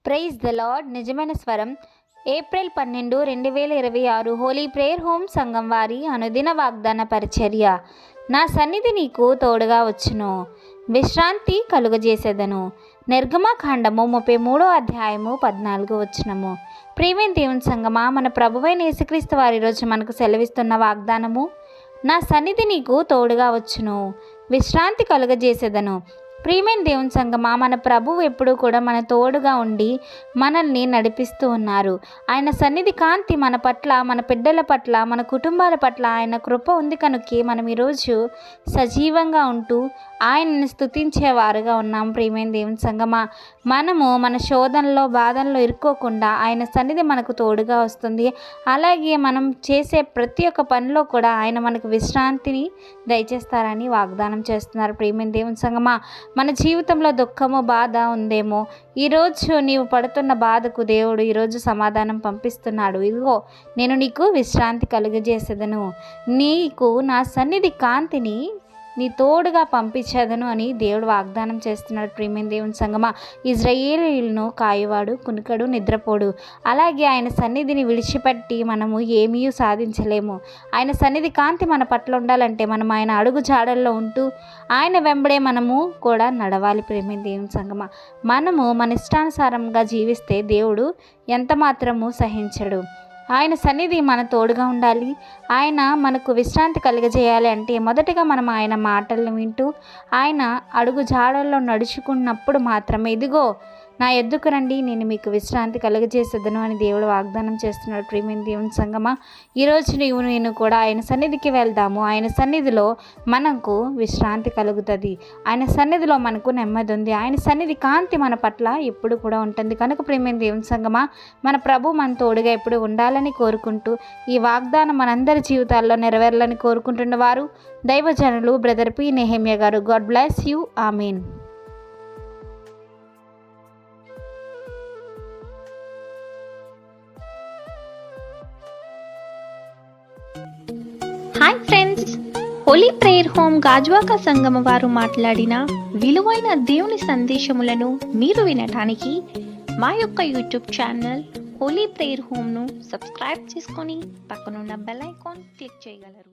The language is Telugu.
Praise the lord. నిజమైన స్వరం ఏప్రిల్ 12, 2026 హోలీ ప్రేయర్ హోమ్ సంఘం వారి అనుదిన వాగ్దాన పరిచర్య. నా సన్నిధి నీకు తోడుగా వచ్చును, విశ్రాంతి కలుగజేసేదను. నిర్గమకాండము 33వ అధ్యాయము 14వ వచనము. ప్రియమైన దేవుని సంగమా, మన ప్రభువైన యేసుక్రీస్తు వారి రోజు మనకు సెలవిస్తున్న వాగ్దానము, నా సన్నిధి నీకు తోడుగా వచ్చును, విశ్రాంతి కలుగజేసేదను. ప్రియమైన దేవుని సంగమా, మన ప్రభువు ఎప్పుడూ కూడా మన తోడుగా ఉండి మనల్ని నడిపిస్తూ ఉన్నారు. ఆయన సన్నిధి కాంతి మన పట్ల, మన బిడ్డల పట్ల, మన కుటుంబాల పట్ల ఆయన కృప ఉంది కనుకే మనం ఈరోజు సజీవంగా ఉంటూ ఆయనని స్తుతించేవారుగా ఉన్నాం. ప్రియమైన దేవుని సంగమా, మనము మన శోధనలో బాధల్లో ఇరుక్కోకుండా ఆయన సన్నిధి మనకు తోడుగా వస్తుంది. అలాగే మనం చేసే ప్రతి ఒక్క పనిలో కూడా ఆయన మనకు విశ్రాంతిని దయచేస్తారని వాగ్దానం చేస్తున్నారు. ప్రియమైన దేవుని సంగమా, మన జీవితంలో దుఃఖము, బాధ ఉందేమో, ఈరోజు నీవు పడుతున్న బాధకు దేవుడు ఈరోజు సమాధానం పంపిస్తున్నాడు. ఇదిగో, నేను నీకు విశ్రాంతి కలుగజేసేదను, నీకు నా సన్నిధి కాంతిని నీ తోడుగా పంపించేదను అని దేవుడు వాగ్దానం చేస్తున్నాడు. ప్రియమైన దేవుని సంగమా, ఇజ్రాయేలీయులను కాయువాడు కునుకడు, నిద్రపోడు. అలాగే ఆయన సన్నిధిని విడిచిపెట్టి మనము ఏమీ సాధించలేము. ఆయన సన్నిధి కాంతి మన పట్ల ఉండాలంటే మనం ఆయన అడుగు జాడల్లో ఉంటూ ఆయన వెంబడే మనము కూడా నడవాలి. ప్రియమైన దేవుని సంగమా, మనము మన ఇష్టానుసారంగా జీవిస్తే దేవుడు ఎంత మాత్రము సహించడు. ఆయన సన్నిధి మన తోడుగా ఉండాలి. ఆయన మనకు విశ్రాంతి కలుగజేయాలి అంటే మొదటగా మనం ఆయన మాటలను వింటూ ఆయన అడుగు జాడల్లో నడుచుకున్నప్పుడు మాత్రమే, ఇదిగో నా ఎద్దుకు రండి, నేను మీకు విశ్రాంతి కలుగజేసేదను అని దేవుడు వాగ్దానం చేస్తున్నాడు. ప్రియమైన దేవుని సంగమా, ఈరోజు నేను కూడా ఆయన సన్నిధికి వెళ్దాము. ఆయన సన్నిధిలో మనకు విశ్రాంతి కలుగుతుంది. ఆయన సన్నిధిలో మనకు నెమ్మది ఉంది. ఆయన సన్నిధి కాంతి మన పట్ల ఎప్పుడు కూడా ఉంటుంది కనుక ప్రియమైన దేవుని సంగమా, మన ప్రభు మన తోడుగా ఎప్పుడు ఉండాలని కోరుకుంటూ ఈ వాగ్దానం మనందరి జీవితాల్లో నెరవేరాలని కోరుకుంటున్న వారు దైవజనులు బ్రదర్ పి. నెహెమ్యా గారు. God bless you. Amen. Hi friends, holy prayer home Gajuwaka Sangama వారు మాట్లాడిన విలువైన దేవుని సందేశములను మీరు వినటానికి మా యొక్క యూట్యూబ్ ఛానల్ హోలీ ప్రేయర్ హోమ్ను సబ్స్క్రైబ్ చేసుకొని పక్కనున్న బెల్ ఐకాన్ క్లిక్ చేయగలరు.